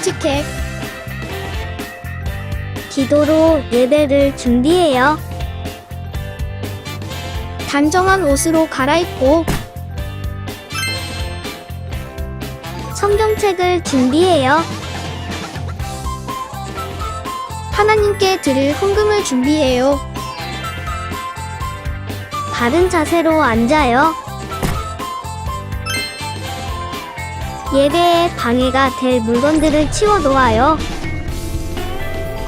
솔직해. 기도로 예배를 준비해요. 단정한 옷으로 갈아입고 성경책을 준비해요. 하나님께 드릴 헌금을 준비해요. 바른 자세로 앉아요. 예배에 방해가 될 물건들을 치워 놓아요.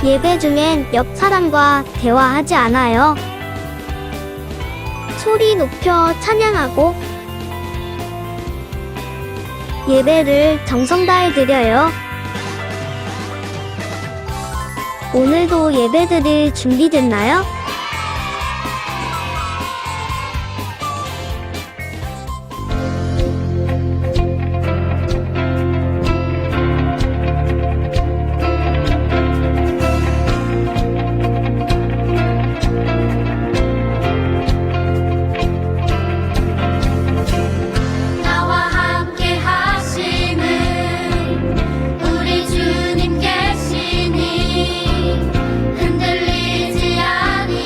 예배 중엔 옆 사람과 대화하지 않아요. 소리 높여 찬양하고 예배를 정성 다해 드려요. 오늘도 예배드릴 준비됐나요? 나와 함께 하시는 우리 주님 계시니 흔들리지 아니하리라.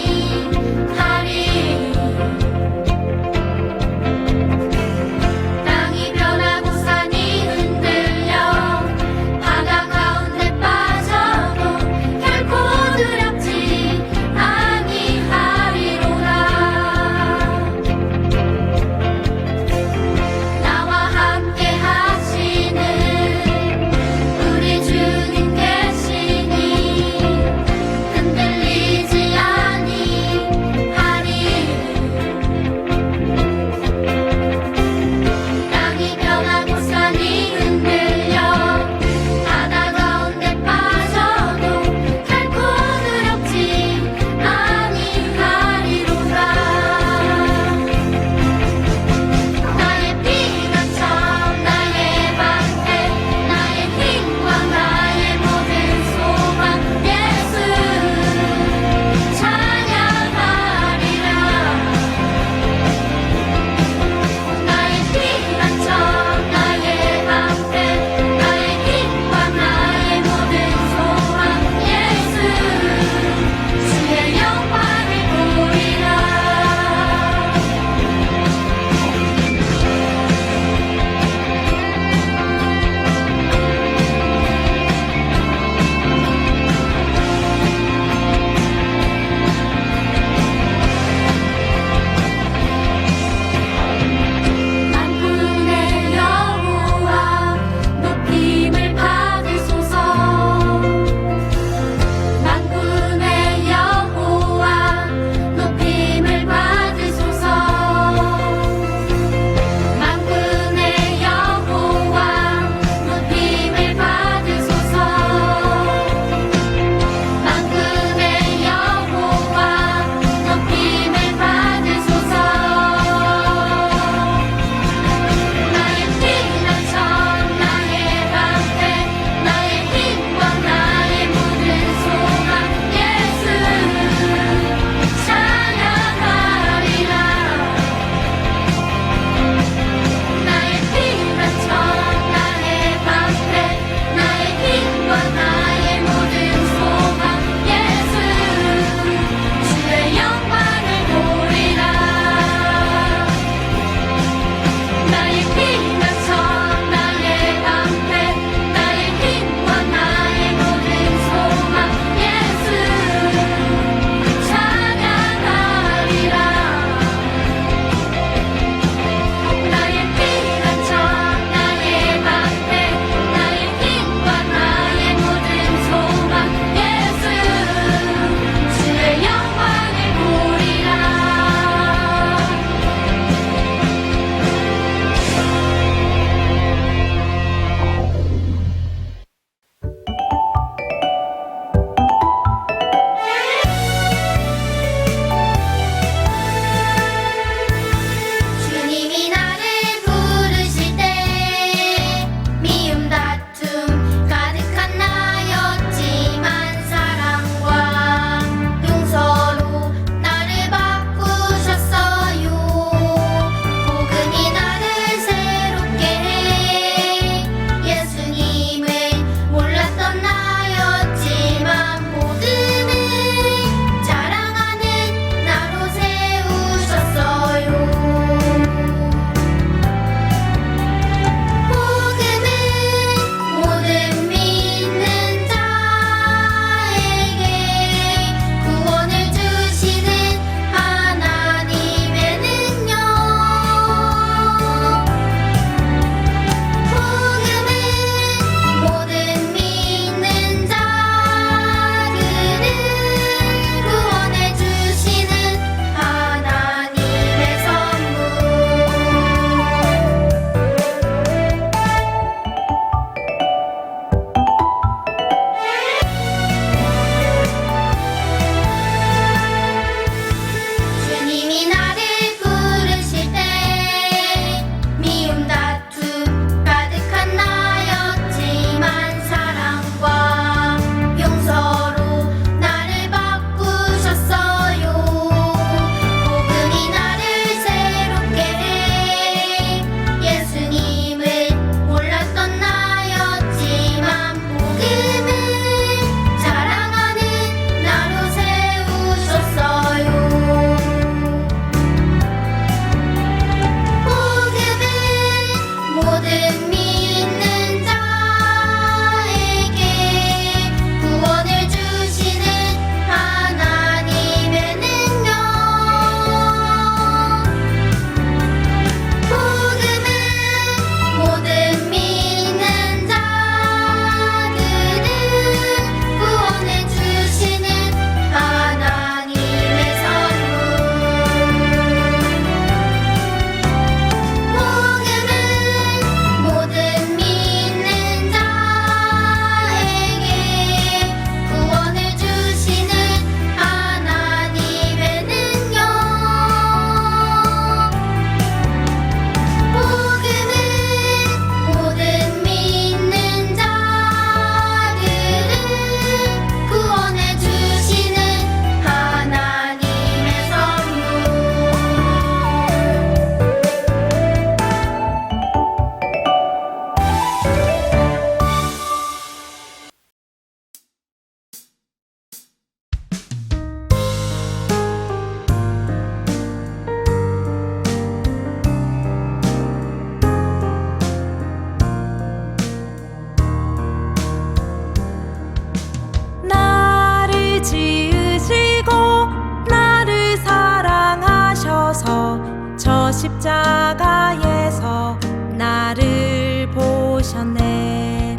십자가에서 나를 보셨네.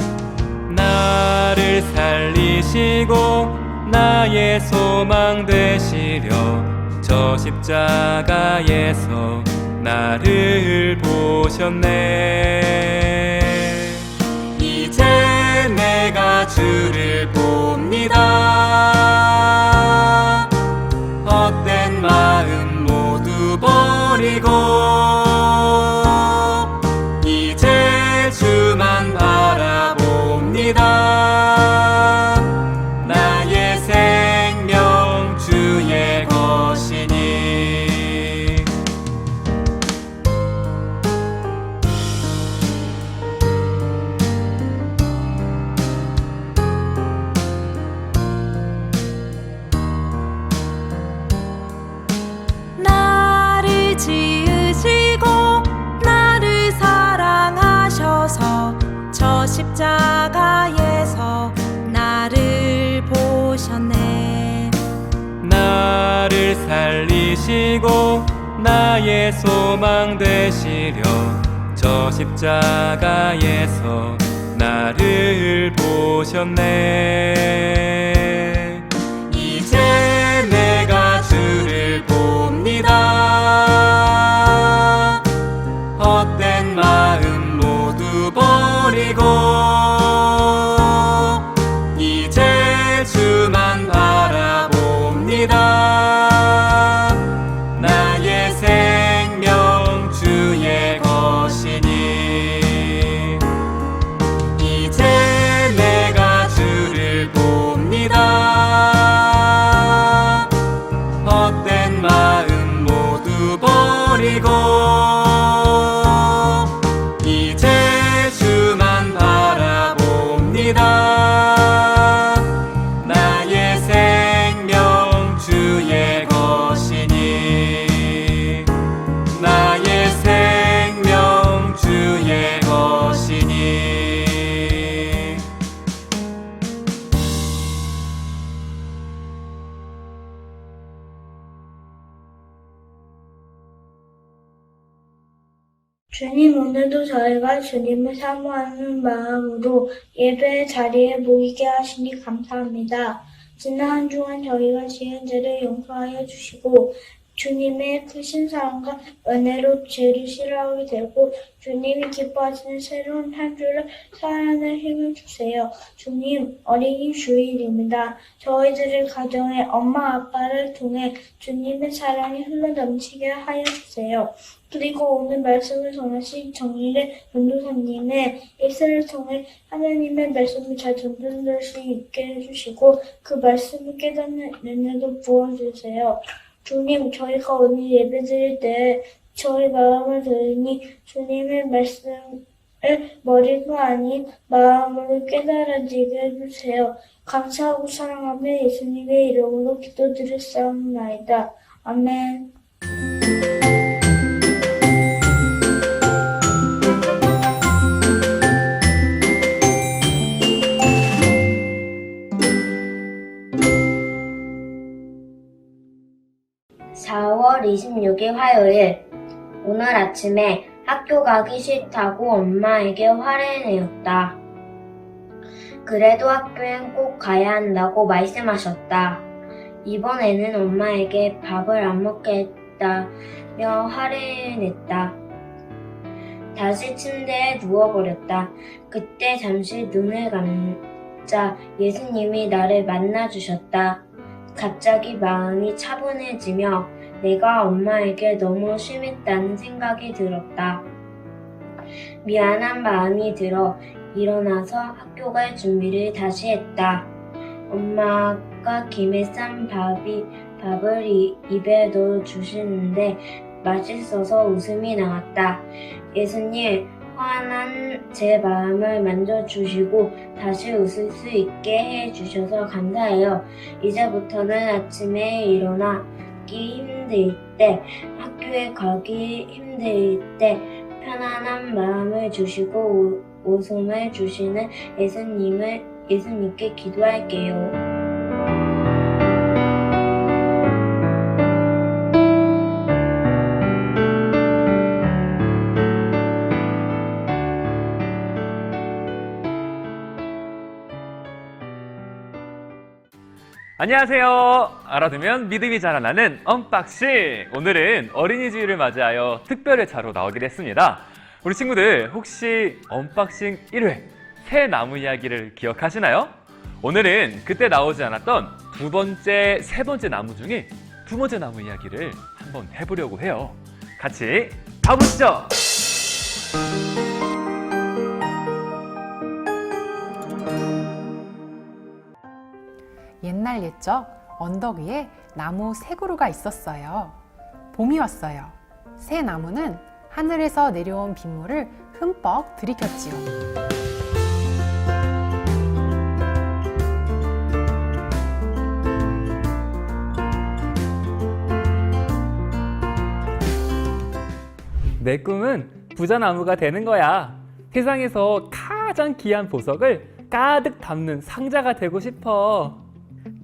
나를 살리시고 나의 소망 되시려 저 십자가에서 나를 보셨네. 이제 내가 주를 봅니다. 헛된 마음 모두 버리고 이제 주만 바라봅니다. 나의 생명 주의 것이니. 나를 지으시고 나를 사랑하셔서 저 십자가에서 나를 보셨네. 나를 살리시고 나의 소망 되시려 저 십자가에서 나를 보셨네. 이제 내가 주를 봅니다. 헛된 마음 모두 버리고 이제 주만 바라봅니다. 나의 생명 주의 것이니. 이제 내가 주를 봅니다. 헛된 마음 모두 버리고 이제 주만 바라봅니다. 나의 생명 주의 것이니. 나의 생명 주의 것이니. 주님, 오늘도 저희가 주님을 사모하는 마음으로 예배 자리에 모이게 하시니 감사합니다. 지난 한 주간 저희가 지은 죄를 용서하여 주시고 주님의 크신 사랑과 은혜로 죄를 싫어하게 되고 주님이 기뻐하시는 새로운 한 주를 살아가는 힘을 주세요. 주님, 어린이 주일입니다. 저희들의 가정에 엄마 아빠를 통해 주님의 사랑이 흘러넘치게 하여 주세요. 그리고 오늘 말씀을 전하신 정일의 전도사님의 일생을 통해 하나님의 말씀을 잘 전달할 수 있게 해주시고 그 말씀을 깨닫는 은혜도 부어주세요. 주님, 저희가 오늘 예배드릴 때 저희 마음을 들으니 주님의 말씀을 머리가 아닌 마음으로 깨달아지게 해주세요. 감사하고 사랑하며 예수님의 이름으로 기도드렸사옵나이다. 아멘. (4월 26일) 화요일. 오늘 아침에 학교 가기 싫다고 엄마에게 화를 내었다. 그래도 학교엔 꼭 가야 한다고 말씀하셨다. 이번에는 엄마에게 밥을 안 먹게 했다며 화를 냈다. 다시 침대에 누워버렸다. 그때 잠시 눈을 감자 예수님이 나를 만나주셨다. 갑자기 마음이 차분해지며 내가 엄마에게 너무 심했다는 생각이 들었다. 미안한 마음이 들어 일어나서 학교 갈 준비를 다시 했다. 엄마가 김에 싼 밥을 입에 넣어 주시는데 맛있어서 웃음이 나왔다. 예수님, 화난 제 마음을 만져주시고 다시 웃을 수 있게 해주셔서 감사해요. 이제부터는 아침에 일어나기 힘들 때, 학교에 가기 힘들 때 편안한 마음을 주시고 웃음을 주시는 예수님께 기도할게요. 안녕하세요. 알아두면 믿음이 자라나는 언박싱. 오늘은 어린이주일을 맞이하여 특별회차로 나오기로 했습니다. 우리 친구들 혹시 언박싱 1회 새 나무 이야기를 기억하시나요? 오늘은 그때 나오지 않았던 두 번째, 세 번째 나무 중에 두 번째 나무 이야기를 한번 해보려고 해요. 같이 가보시죠. 옛날 옛적 언덕 위에 나무 세 그루가 있었어요. 봄이 왔어요. 새 나무는 하늘에서 내려온 빗물을 흠뻑 들이켰지요. 내 꿈은 부자나무가 되는 거야. 세상에서 가장 귀한 보석을 가득 담는 상자가 되고 싶어.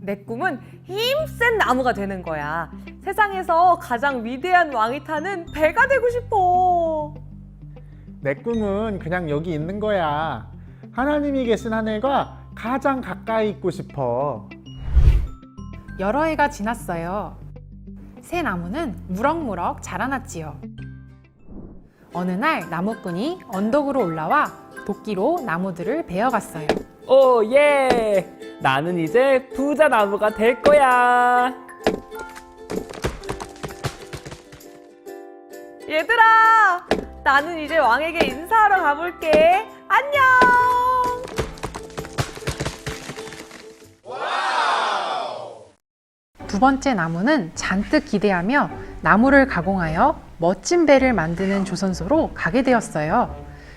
내 꿈은 힘센 나무가 되는 거야. 세상에서 가장 위대한 왕이 타는 배가 되고 싶어. 내 꿈은 그냥 여기 있는 거야. 하나님이 계신 하늘과 가장 가까이 있고 싶어. 여러 해가 지났어요. 새 나무는 무럭무럭 자라났지요. 어느 날 나무꾼이 언덕으로 올라와 도끼로 나무들을 베어갔어요. 오, 예! 나는 이제 부자나무가 될 거야. 얘들아, 나는 이제 왕에게 인사하러 가볼게. 안녕. 두 번째 나무는 잔뜩 기대하며 나무를 가공하여 멋진 배를 만드는 조선소로 가게 되었어요.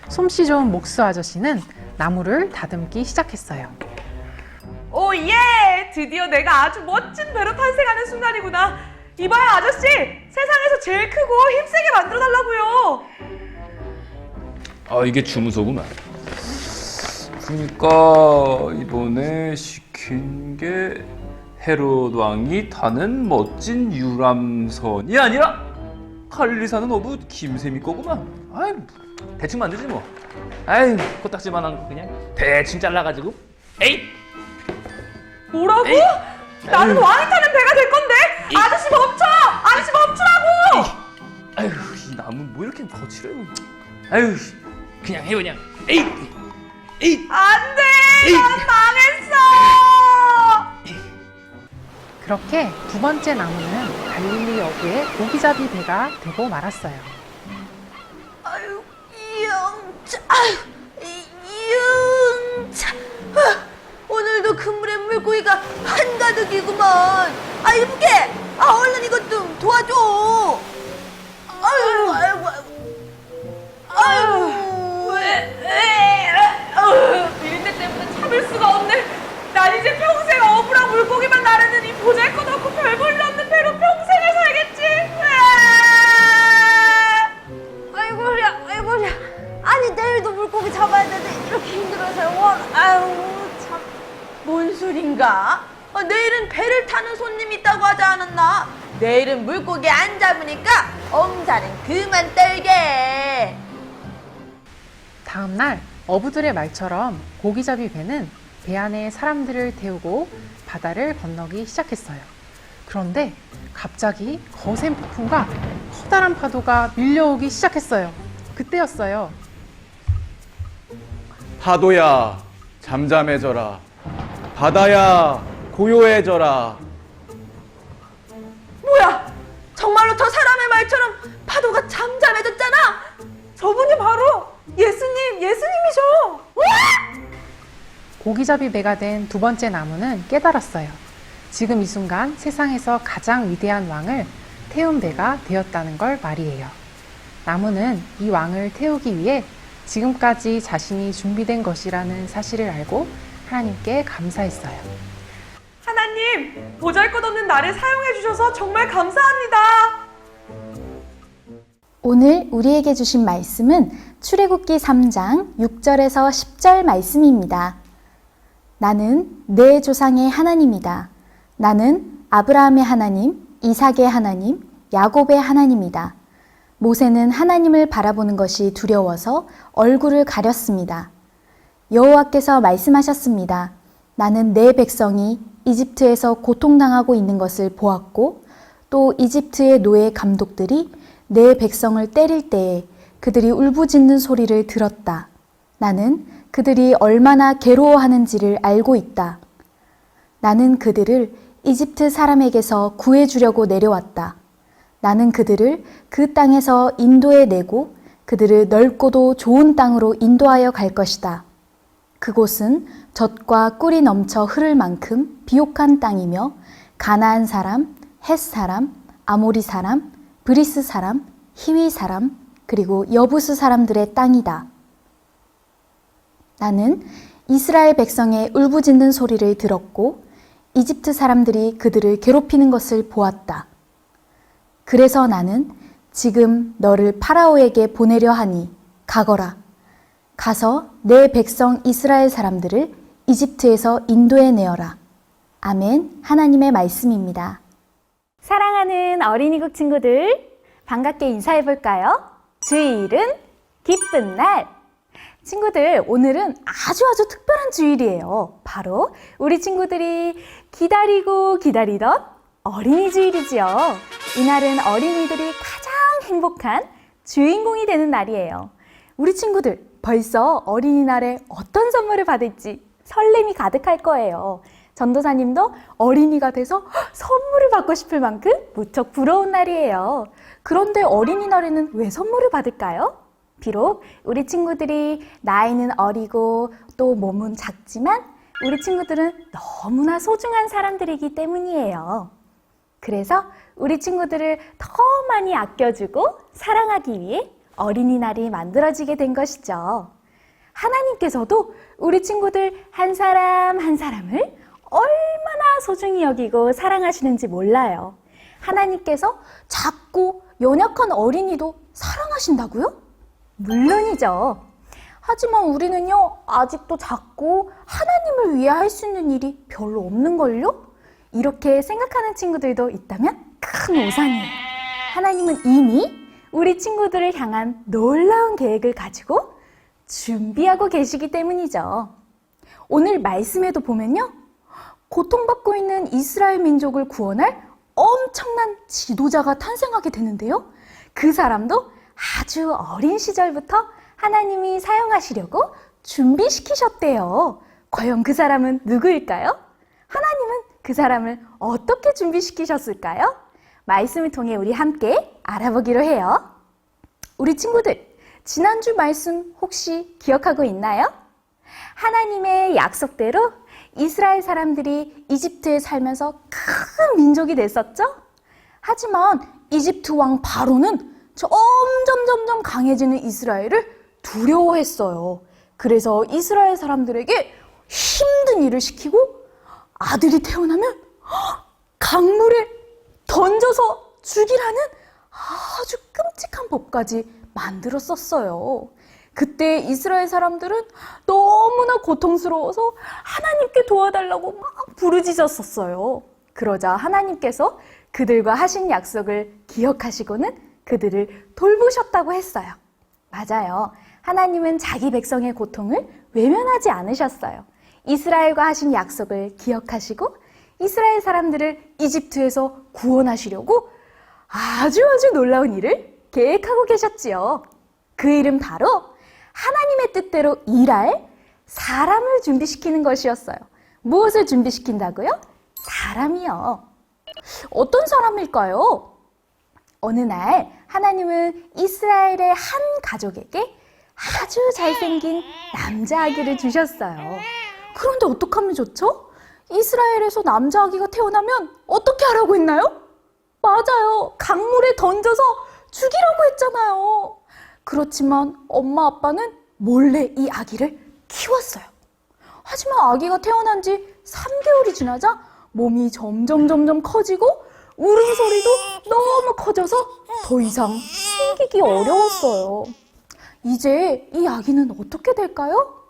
솜씨 좋은 목수 아저씨는 나무를 다듬기 시작했어요. 오, 예! 드디어 내가 아주 멋진 배로 탄생하는 순간이구나. 이봐요, 아저씨! 세상에서 제일 크고 힘세게 만들어달라고요. 아, 이게 주문서구만. 그러니까 이번에 시킨 게 헤롯 왕이 타는 멋진 유람선이 아니라 칼리사는 어부 김세미 거구만. 아이, 대충 만들지 뭐. 아이, 코딱지만한 거 그냥 대충 잘라가지고. 에이! 뭐라고? 에이. 나는 왕이 타는 배가 될 건데! 아저씨 멈춰! 아저씨 멈추라고! 아유, 이 나무 뭐 이렇게 거칠어? 아유, 그냥 해 그냥. 에이, 에이. 안 돼! 에이. 난 망했어! 그렇게 두 번째 나무는 갈릴리 어부의 고기잡이 배가 되고 말았어요. 아유, 영차, 영차. 오늘도 그물에 물고기가 한가득이구먼. 아유, 무게! 얼른 이것 좀 도와줘! 아유, 아이고, 아유. 비린내 때문에 참을 수가 없네. 난 이제 평생 어부랑 물고기만 나르는 이 보잘것없고 별 볼일 없는 배로 평생을 살겠지. 아이고야, 아이고야. 아니, 내일도 물고기 잡아야 되는데 이렇게 힘들어서 아유, 참. 뭔 소린가? 내일은 배를 타는 손님이 있다고 하지 않았나? 내일은 물고기 안 잡으니까 엄살은 그만 떨게. 다음 날 어부들의 말처럼 고기잡이 배는 배 안에 사람들을 태우고 바다를 건너기 시작했어요. 그런데 갑자기 거센 폭풍과 커다란 파도가 밀려오기 시작했어요. 그때였어요. 파도야, 잠잠해져라. 바다야, 고요해져라. 뭐야? 정말로 저 사람의 말처럼 파도가 잠잠해졌잖아? 저분이 바로 예수님이셔. 고기잡이 배가 된 두 번째 나무는 깨달았어요. 지금 이 순간 세상에서 가장 위대한 왕을 태운 배가 되었다는 걸 말이에요. 나무는 이 왕을 태우기 위해 지금까지 자신이 준비된 것이라는 사실을 알고 하나님께 감사했어요. 하나님, 보잘것없는 나를 사용해 주셔서 정말 감사합니다. 오늘 우리에게 주신 말씀은 출애굽기 3장 6절에서 10절 말씀입니다. 나는 내 조상의 하나님이다. 나는 아브라함의 하나님, 이삭의 하나님, 야곱의 하나님이다. 모세는 하나님을 바라보는 것이 두려워서 얼굴을 가렸습니다. 여호와께서 말씀하셨습니다. 나는 내 백성이 이집트에서 고통당하고 있는 것을 보았고 또 이집트의 노예 감독들이 내 백성을 때릴 때에 그들이 울부짖는 소리를 들었다. 나는 그들이 얼마나 괴로워하는지를 알고 있다. 나는 그들을 이집트 사람에게서 구해주려고 내려왔다. 나는 그들을 그 땅에서 인도해 내고 그들을 넓고도 좋은 땅으로 인도하여 갈 것이다. 그곳은 젖과 꿀이 넘쳐 흐를 만큼 비옥한 땅이며 가나안 사람, 헷 사람, 아모리 사람, 브리스 사람, 히위 사람, 그리고 여부스 사람들의 땅이다. 나는 이스라엘 백성의 울부짖는 소리를 들었고 이집트 사람들이 그들을 괴롭히는 것을 보았다. 그래서 나는 지금 너를 파라오에게 보내려 하니 가거라. 가서 내 백성 이스라엘 사람들을 이집트에서 인도해 내어라. 아멘. 하나님의 말씀입니다. 사랑하는 어린이국 친구들, 반갑게 인사해 볼까요? 주일은 기쁜 날. 친구들, 오늘은 아주 특별한 주일이에요. 바로 우리 친구들이 기다리고 기다리던 어린이 주일이지요. 이날은 어린이들이 가장 행복한 주인공이 되는 날이에요. 우리 친구들, 벌써 어린이날에 어떤 선물을 받을지 설렘이 가득할 거예요. 전도사님도 어린이가 돼서 선물을 받고 싶을 만큼 무척 부러운 날이에요. 그런데 어린이날에는 왜 선물을 받을까요? 비록 우리 친구들이 나이는 어리고 또 몸은 작지만 우리 친구들은 너무나 소중한 사람들이기 때문이에요. 그래서 우리 친구들을 더 많이 아껴주고 사랑하기 위해 어린이날이 만들어지게 된 것이죠. 하나님께서도 우리 친구들 한 사람 한 사람을 얼마나 소중히 여기고 사랑하시는지 몰라요. 하나님께서 작고 연약한 어린이도 사랑하신다고요? 물론이죠. 하지만 우리는요, 아직도 작고 하나님을 위해 할 수 있는 일이 별로 없는걸요? 이렇게 생각하는 친구들도 있다면 큰 오산이에요. 하나님은 이미 우리 친구들을 향한 놀라운 계획을 가지고 준비하고 계시기 때문이죠. 오늘 말씀에도 보면요, 고통받고 있는 이스라엘 민족을 구원할 엄청난 지도자가 탄생하게 되는데요. 그 사람도 아주 어린 시절부터 하나님이 사용하시려고 준비시키셨대요. 과연 그 사람은 누구일까요? 하나님은 그 사람을 어떻게 준비시키셨을까요? 말씀을 통해 우리 함께 알아보기로 해요. 우리 친구들, 지난주 말씀 혹시 기억하고 있나요? 하나님의 약속대로 이스라엘 사람들이 이집트에 살면서 큰 민족이 됐었죠? 하지만 이집트 왕 바로는 점점 강해지는 이스라엘을 두려워했어요. 그래서 이스라엘 사람들에게 힘든 일을 시키고 아들이 태어나면 강물에 던져서 죽이라는 아주 끔찍한 법까지 만들었었어요. 그때 이스라엘 사람들은 너무나 고통스러워서 하나님께 도와달라고 막 부르짖었었어요. 그러자 하나님께서 그들과 하신 약속을 기억하시고는 그들을 돌보셨다고 했어요. 맞아요. 하나님은 자기 백성의 고통을 외면하지 않으셨어요. 이스라엘과 하신 약속을 기억하시고 이스라엘 사람들을 이집트에서 구원하시려고 아주 놀라운 일을 계획하고 계셨지요. 그 일은 바로 하나님의 뜻대로 일할 사람을 준비시키는 것이었어요. 무엇을 준비시킨다고요? 사람이요. 어떤 사람일까요? 어느 날 하나님은 이스라엘의 한 가족에게 아주 잘생긴 남자아기를 주셨어요. 그런데 어떡하면 좋죠? 이스라엘에서 남자아기가 태어나면 어떻게 하라고 했나요? 맞아요. 강물에 던져서 죽이라고 했잖아요. 그렇지만 엄마 아빠는 몰래 이 아기를 키웠어요. 하지만 아기가 태어난 지 3개월이 지나자 몸이 점점 커지고 울음소리도 너무 커져서 더 이상 숨기기 어려웠어요. 이제 이 아기는 어떻게 될까요?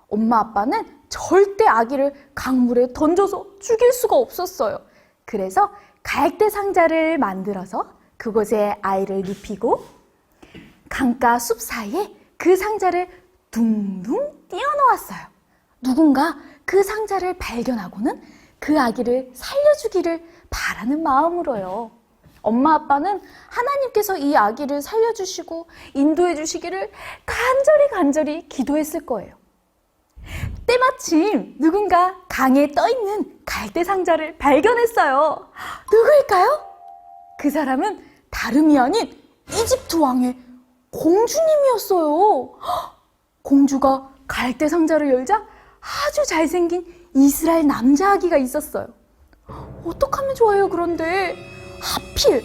엄마 아빠는 절대 아기를 강물에 던져서 죽일 수가 없었어요. 그래서 갈대 상자를 만들어서 그곳에 아이를 눕히고 강가 숲 사이에 그 상자를 둥둥 띄워놓았어요. 누군가 그 상자를 발견하고는 그 아기를 살려주기를 바라는 마음으로요. 엄마 아빠는 하나님께서 이 아기를 살려주시고 인도해 주시기를 간절히 기도했을 거예요. 때마침 누군가 강에 떠있는 갈대 상자를 발견했어요. 누구일까요? 그 사람은 다름이 아닌 이집트 왕의 공주님이었어요. 공주가 갈대 상자를 열자 아주 잘생긴 이스라엘 남자 아기가 있었어요. 어떡하면 좋아요, 그런데 하필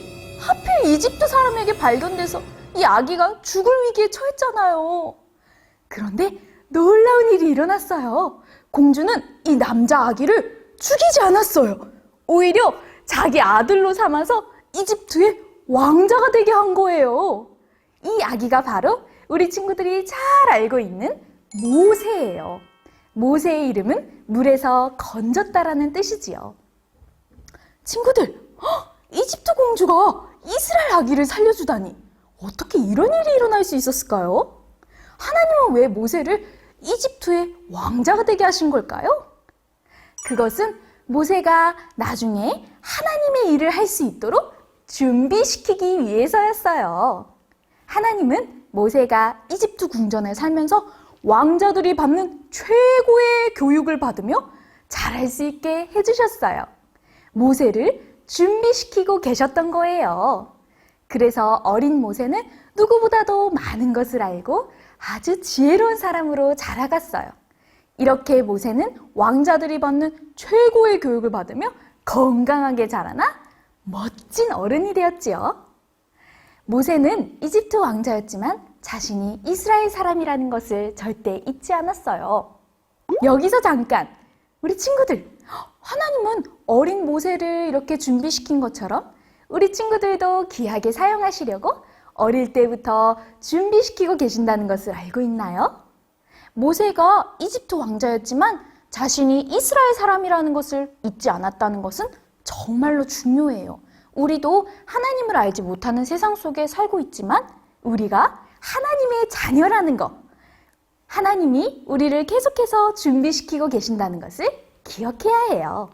이집트 사람에게 발견돼서 이 아기가 죽을 위기에 처했잖아요. 그런데 놀라운 일이 일어났어요. 공주는 이 남자 아기를 죽이지 않았어요. 오히려 자기 아들로 삼아서 이집트의 왕자가 되게 한 거예요. 이 아기가 바로 우리 친구들이 잘 알고 있는 모세예요. 모세의 이름은 물에서 건졌다라는 뜻이지요. 친구들, 이집트 공주가 이스라엘 아기를 살려주다니 어떻게 이런 일이 일어날 수 있었을까요? 하나님은 왜 모세를 이집트의 왕자가 되게 하신 걸까요? 그것은 모세가 나중에 하나님의 일을 할 수 있도록 준비시키기 위해서였어요. 하나님은 모세가 이집트 궁전에 살면서 왕자들이 받는 최고의 교육을 받으며 잘할 수 있게 해주셨어요. 모세를 준비시키고 계셨던 거예요. 그래서 어린 모세는 누구보다도 많은 것을 알고 아주 지혜로운 사람으로 자라갔어요. 이렇게 모세는 왕자들이 받는 최고의 교육을 받으며 건강하게 자라나 멋진 어른이 되었지요. 모세는 이집트 왕자였지만 자신이 이스라엘 사람이라는 것을 절대 잊지 않았어요. 여기서 잠깐, 우리 친구들, 하나님은 어린 모세를 이렇게 준비시킨 것처럼 우리 친구들도 귀하게 사용하시려고 어릴 때부터 준비시키고 계신다는 것을 알고 있나요? 모세가 이집트 왕자였지만 자신이 이스라엘 사람이라는 것을 잊지 않았다는 것은 정말로 중요해요. 우리도 하나님을 알지 못하는 세상 속에 살고 있지만 우리가 하나님의 자녀라는 것, 하나님이 우리를 계속해서 준비시키고 계신다는 것을 기억해야 해요.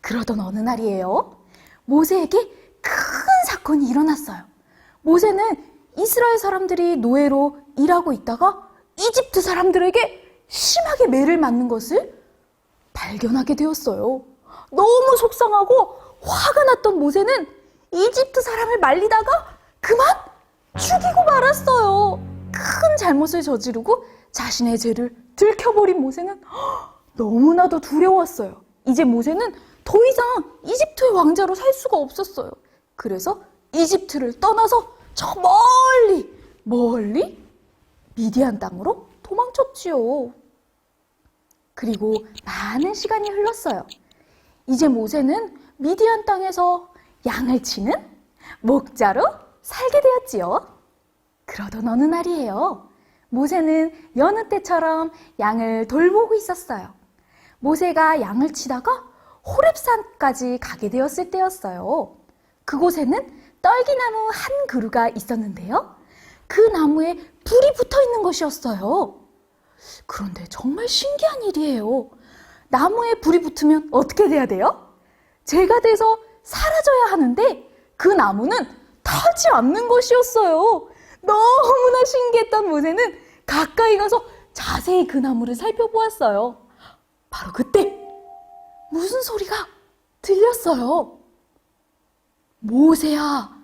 그러던 어느 날이에요. 모세에게 큰 사건이 일어났어요. 모세는 이스라엘 사람들이 노예로 일하고 있다가 이집트 사람들에게 심하게 매를 맞는 것을 발견하게 되었어요. 너무 속상하고 화가 났던 모세는 이집트 사람을 말리다가 그만 죽이고 말았어요. 큰 잘못을 저지르고 자신의 죄를 들켜버린 모세는 너무나도 두려웠어요. 이제 모세는 더 이상 이집트의 왕자로 살 수가 없었어요. 그래서 이집트를 떠나서 저 멀리 미디안 땅으로 도망쳤지요. 그리고 많은 시간이 흘렀어요. 이제 모세는 미디안 땅에서 양을 치는 목자로 살게 되었지요. 그러던 어느 날이에요. 모세는 여느 때처럼 양을 돌보고 있었어요. 모세가 양을 치다가 호렙산까지 가게 되었을 때였어요. 그곳에는 떨기나무 한 그루가 있었는데요. 그 나무에 불이 붙어 있는 것이었어요. 그런데 정말 신기한 일이에요. 나무에 불이 붙으면 어떻게 돼야 돼요? 재가 돼서 사라져야 하는데 그 나무는 타지 않는 것이었어요. 너무나 신기했던 모세는 가까이 가서 자세히 그 나무를 살펴보았어요. 바로 그때 무슨 소리가 들렸어요. 모세야,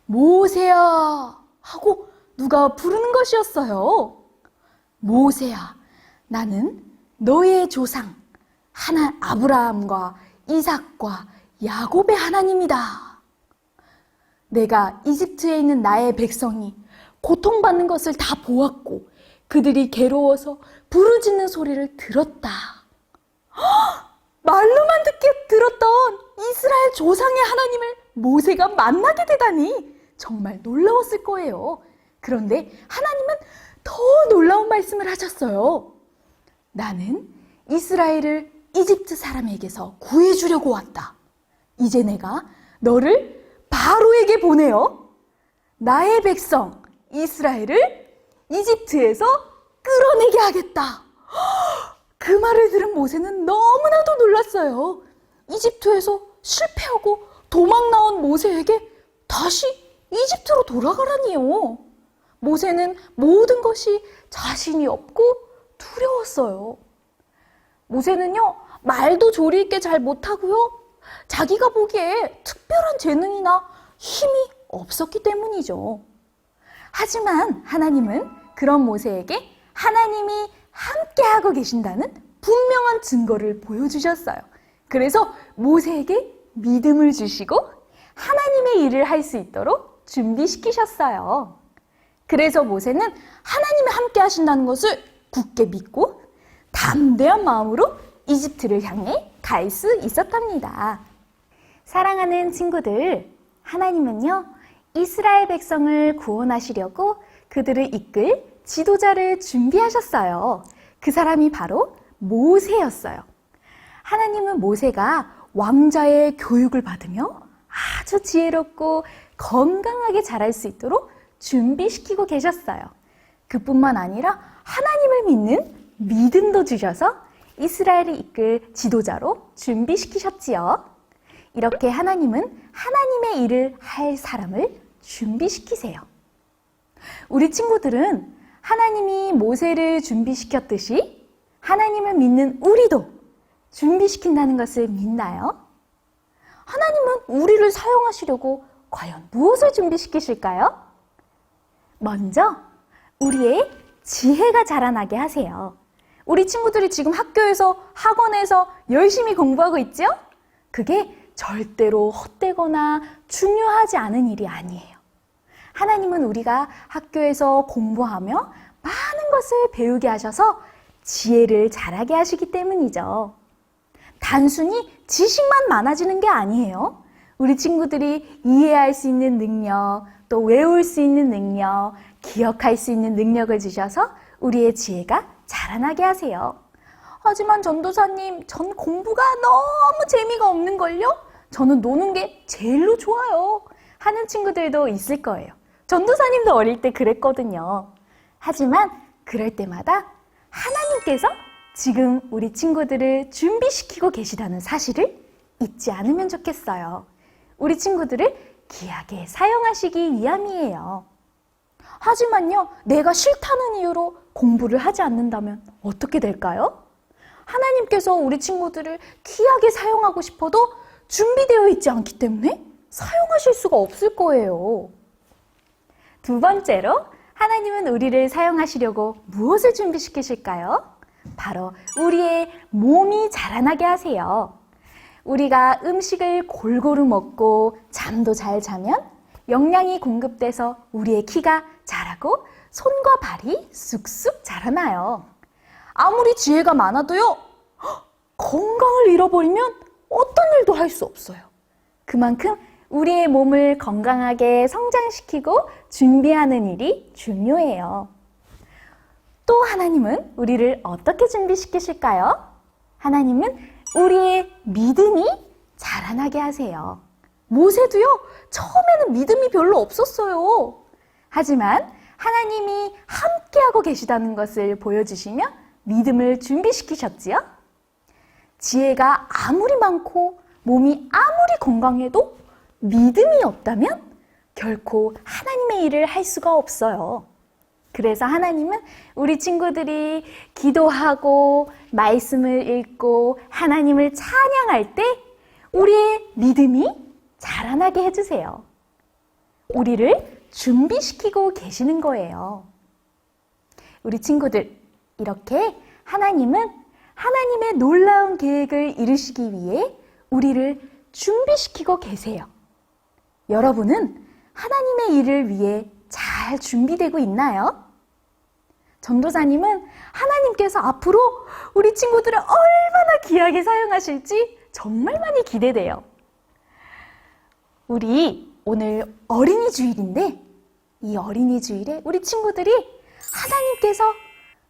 모세야 하고 누가 부르는 것이었어요. 모세야, 나는 너의 조상 아브라함과 이삭과 야곱의 하나님이다. 내가 이집트에 있는 나의 백성이 고통받는 것을 다 보았고 그들이 괴로워서 부르짖는 소리를 들었다. 말로만 듣게 들었던 이스라엘 조상의 하나님을 모세가 만나게 되다니 정말 놀라웠을 거예요. 그런데 하나님은 더 놀라운 말씀을 하셨어요. 나는 이스라엘을 이집트 사람에게서 구해주려고 왔다. 이제 내가 너를 바로에게 보내어 나의 백성 이스라엘을 이집트에서 끌어내게 하겠다. 그 말을 들은 모세는 너무나도 놀랐어요. 이집트에서 실패하고 도망 나온 모세에게 다시 이집트로 돌아가라니요. 모세는 모든 것이 자신이 없고 두려웠어요. 모세는요, 말도 조리 있게 잘 못하고요. 자기가 보기에 특별한 재능이나 힘이 없었기 때문이죠. 하지만 하나님은 그런 모세에게 하나님이 함께하고 계신다는 분명한 증거를 보여주셨어요. 그래서 모세에게 믿음을 주시고 하나님의 일을 할 수 있도록 준비시키셨어요. 그래서 모세는 하나님이 함께 하신다는 것을 굳게 믿고 담대한 마음으로 이집트를 향해 갈 수 있었답니다. 사랑하는 친구들, 하나님은요, 이스라엘 백성을 구원하시려고 그들을 이끌 지도자를 준비하셨어요. 그 사람이 바로 모세였어요. 하나님은 모세가 왕자의 교육을 받으며 아주 지혜롭고 건강하게 자랄 수 있도록 준비시키고 계셨어요. 그뿐만 아니라 하나님을 믿는 믿음도 주셔서 이스라엘을 이끌 지도자로 준비시키셨지요. 이렇게 하나님은 하나님의 일을 할 사람을 준비시키세요. 우리 친구들은 하나님이 모세를 준비시켰듯이 하나님을 믿는 우리도 준비시킨다는 것을 믿나요? 하나님은 우리를 사용하시려고 과연 무엇을 준비시키실까요? 먼저 우리의 지혜가 자라나게 하세요. 우리 친구들이 지금 학교에서, 학원에서 열심히 공부하고 있죠? 그게 절대로 헛되거나 중요하지 않은 일이 아니에요. 하나님은 우리가 학교에서 공부하며 많은 것을 배우게 하셔서 지혜를 자라게 하시기 때문이죠. 단순히 지식만 많아지는 게 아니에요. 우리 친구들이 이해할 수 있는 능력, 또 외울 수 있는 능력, 기억할 수 있는 능력을 주셔서 우리의 지혜가 자라나게 하세요. 하지만 전도사님, 전 공부가 너무 재미가 없는걸요? 저는 노는 게 제일로 좋아요. 하는 친구들도 있을 거예요. 전도사님도 어릴 때 그랬거든요. 하지만 그럴 때마다 하나님께서 지금 우리 친구들을 준비시키고 계시다는 사실을 잊지 않으면 좋겠어요. 우리 친구들을 귀하게 사용하시기 위함이에요. 하지만요, 내가 싫다는 이유로 공부를 하지 않는다면 어떻게 될까요? 하나님께서 우리 친구들을 귀하게 사용하고 싶어도 준비되어 있지 않기 때문에 사용하실 수가 없을 거예요. 두 번째로, 하나님은 우리를 사용하시려고 무엇을 준비시키실까요? 바로 우리의 몸이 자라나게 하세요. 우리가 음식을 골고루 먹고 잠도 잘 자면 영양이 공급돼서 우리의 키가 자라고 손과 발이 쑥쑥 자라나요. 아무리 지혜가 많아도요, 건강을 잃어버리면 어떤 일도 할 수 없어요. 그만큼 우리의 몸을 건강하게 성장시키고 준비하는 일이 중요해요. 또 하나님은 우리를 어떻게 준비시키실까요? 하나님은 우리의 믿음이 자라나게 하세요. 모세도요, 처음에는 믿음이 별로 없었어요. 하지만 하나님이 함께하고 계시다는 것을 보여주시며 믿음을 준비시키셨지요. 지혜가 아무리 많고 몸이 아무리 건강해도 믿음이 없다면 결코 하나님의 일을 할 수가 없어요. 그래서 하나님은 우리 친구들이 기도하고 말씀을 읽고 하나님을 찬양할 때 우리의 믿음이 자라나게 해주세요. 우리를 준비시키고 계시는 거예요. 우리 친구들, 이렇게 하나님은 하나님의 놀라운 계획을 이루시기 위해 우리를 준비시키고 계세요. 여러분은 하나님의 일을 위해 잘 준비되고 있나요? 전도사님은 하나님께서 앞으로 우리 친구들을 얼마나 귀하게 사용하실지 정말 많이 기대돼요. 우리 오늘 어린이 주일인데 이 어린이 주일에 우리 친구들이 하나님께서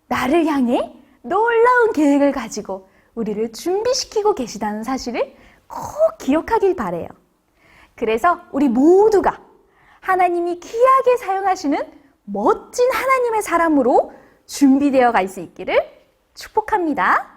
나를 향해 놀라운 계획을 가지고 우리를 준비시키고 계시다는 사실을 꼭 기억하길 바래요. 그래서 우리 모두가 하나님이 귀하게 사용하시는 멋진 하나님의 사람으로 준비되어 갈 수 있기를 축복합니다.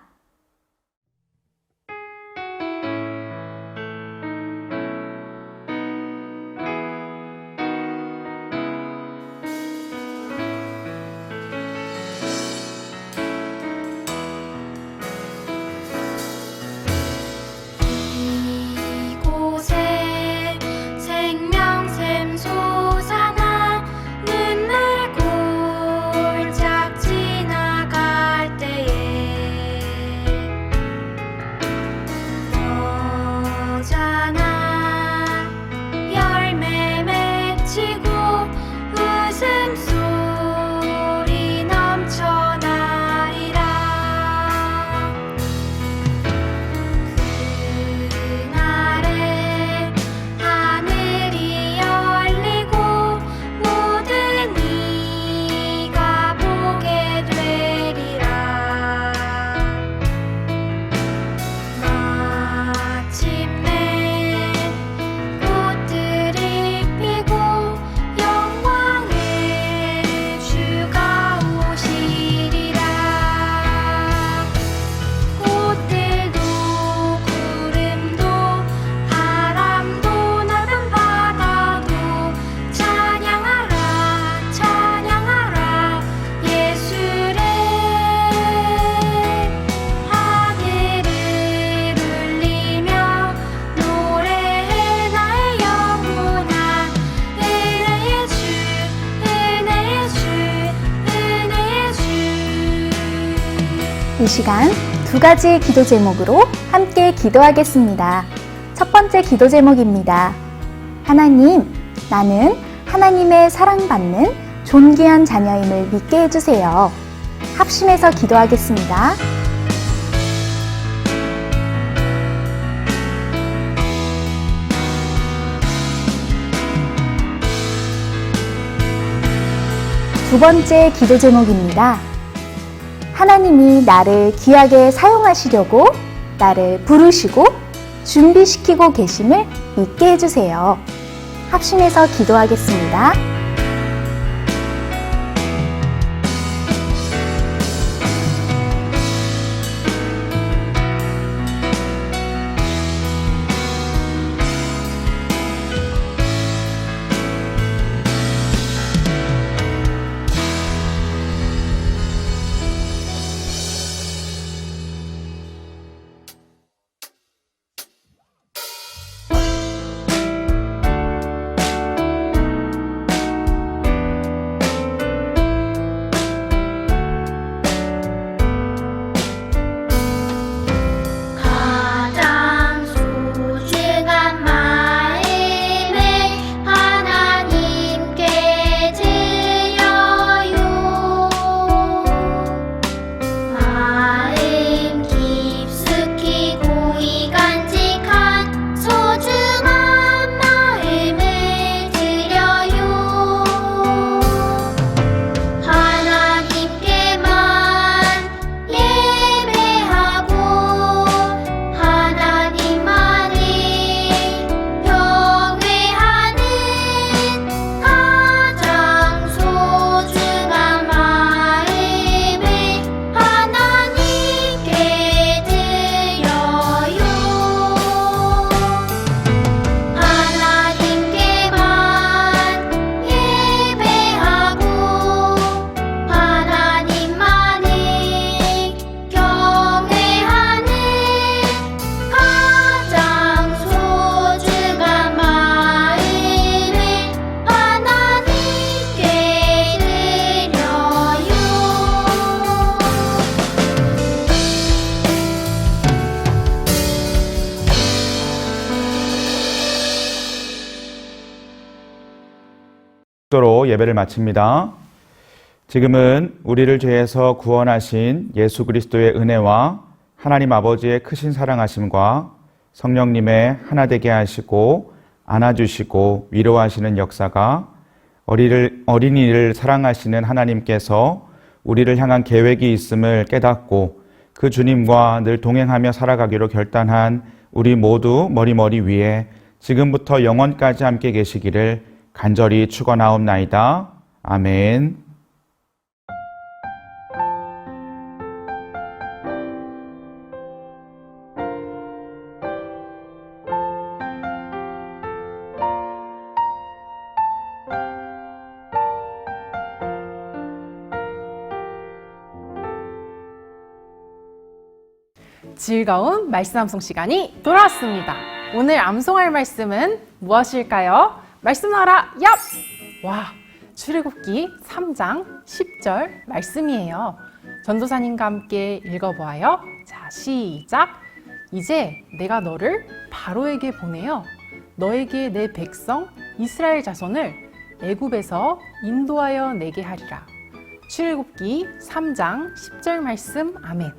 이 시간 두 가지 기도 제목으로 함께 기도하겠습니다. 첫 번째 기도 제목입니다. 하나님, 나는 하나님의 사랑받는 존귀한 자녀임을 믿게 해주세요. 합심해서 기도하겠습니다. 두 번째 기도 제목입니다. 하나님이 나를 귀하게 사용하시려고 나를 부르시고 준비시키고 계심을 믿게 해주세요. 합심해서 기도하겠습니다. 가장 소중한 마음을 하나님께 드려요. 마음 깊숙이 고이 간직한 소중한 마음을 드려요. 하나님께만 예배하고 하나님만을 경외하는 가장 소중한 마음을 하나님께 드려요. 하나님께만 예배하고 하나님만을 경외하는 가장 소중한 마음을 하나님께 로 예배를 마칩니다. 지금은 우리를 죄에서 구원하신 예수 그리스도의 은혜와 하나님 아버지의 크신 사랑하심과 성령님의 하나 되게 하시고 안아주시고 위로하시는 역사가 어린이를 사랑하시는 하나님께서 우리를 향한 계획이 있음을 깨닫고 그 주님과 늘 동행하며 살아가기로 결단한 우리 모두 머리 위에 지금부터 영원까지 함께 계시기를 간절히 축원하옵나이다. 아멘. 즐거운 말씀 암송 시간이 돌아왔습니다. 오늘 암송할 말씀은 무엇일까요? 말씀 나와라, 얍! 와, 출애굽기 3장 10절 말씀이에요. 전도사님과 함께 읽어보아요. 자, 시작! 이제 내가 너를 바로에게 보내어 너에게 내 백성 이스라엘 자손을 애굽에서 인도하여 내게 하리라. 출애굽기 3장 10절 말씀, 아멘.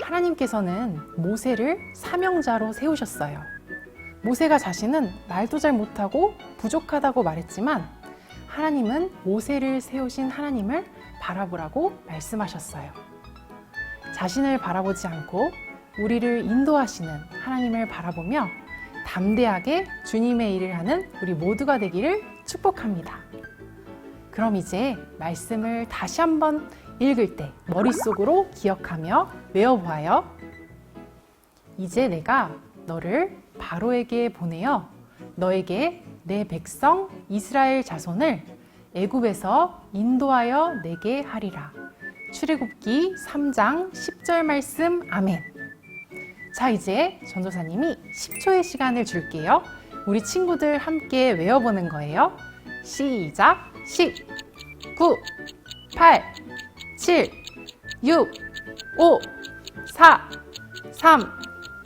하나님께서는 모세를 사명자로 세우셨어요. 모세가 자신은 말도 잘 못하고 부족하다고 말했지만 하나님은 모세를 세우신 하나님을 바라보라고 말씀하셨어요. 자신을 바라보지 않고 우리를 인도하시는 하나님을 바라보며 담대하게 주님의 일을 하는 우리 모두가 되기를 축복합니다. 그럼 이제 말씀을 다시 한번 읽을 때 머릿속으로 기억하며 외워보아요. 이제 내가 너를 바로에게 보내어 너에게 내 백성 이스라엘 자손을 애굽에서 인도하여 내게 하리라. 출애굽기 3장 10절 말씀, 아멘. 자, 이제 전도사님이 10초의 시간을 줄게요. 우리 친구들 함께 외워보는 거예요. 시작! 10, 9, 8, 7, 6, 5, 4, 3,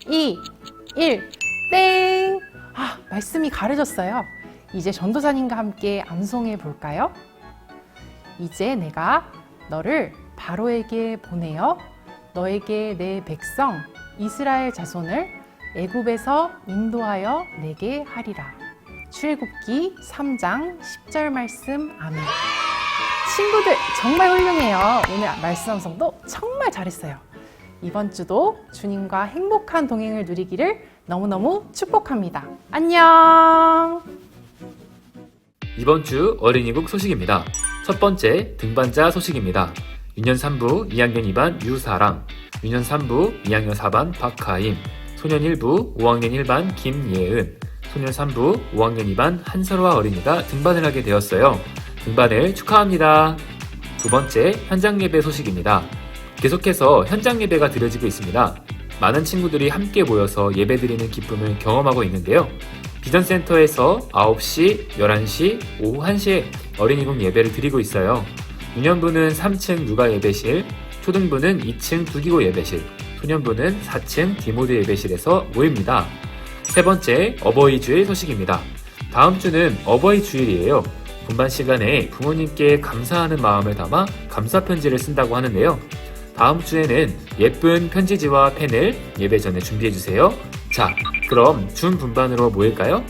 2, 1, 땡! 아, 말씀이 가려졌어요. 이제 전도사님과 함께 암송해 볼까요? 이제 내가 너를 바로에게 보내어 너에게 내 백성 이스라엘 자손을 애굽에서 인도하여 내게 하리라. 출애굽기 3장 10절 말씀. 아멘. 친구들 정말 훌륭해요. 오늘 말씀 암송도 정말 잘했어요. 이번 주도 주님과 행복한 동행을 누리기를 너무너무 축복합니다. 안녕. 이번 주 어린이국 소식입니다. 첫 번째 등반자 소식입니다. 유년 3부 2학년 2반 유사랑, 유년 3부 2학년 4반 박하임, 소년 1부 5학년 1반 김예은, 소년 3부 5학년 2반 한설화 어린이가 등반을 하게 되었어요. 등반을 축하합니다. 두 번째 현장 예배 소식입니다. 계속해서 현장 예배가 드려지고 있습니다. 많은 친구들이 함께 모여서 예배드리는 기쁨을 경험하고 있는데요. 비전센터에서 9시, 11시, 오후 1시에 어린이국 예배를 드리고 있어요. 유년부는 3층 육아 예배실, 초등부는 2층 두기고 예배실, 소년부는 4층 디모드 예배실에서 모입니다. 세 번째 어버이 주일 소식입니다. 다음 주는 어버이 주일이에요. 분반 시간에 부모님께 감사하는 마음을 담아 감사 편지를 쓴다고 하는데요. 다음 주에는 예쁜 편지지와 펜을 예배 전에 준비해 주세요. 자, 그럼 준 분반으로 모일까요?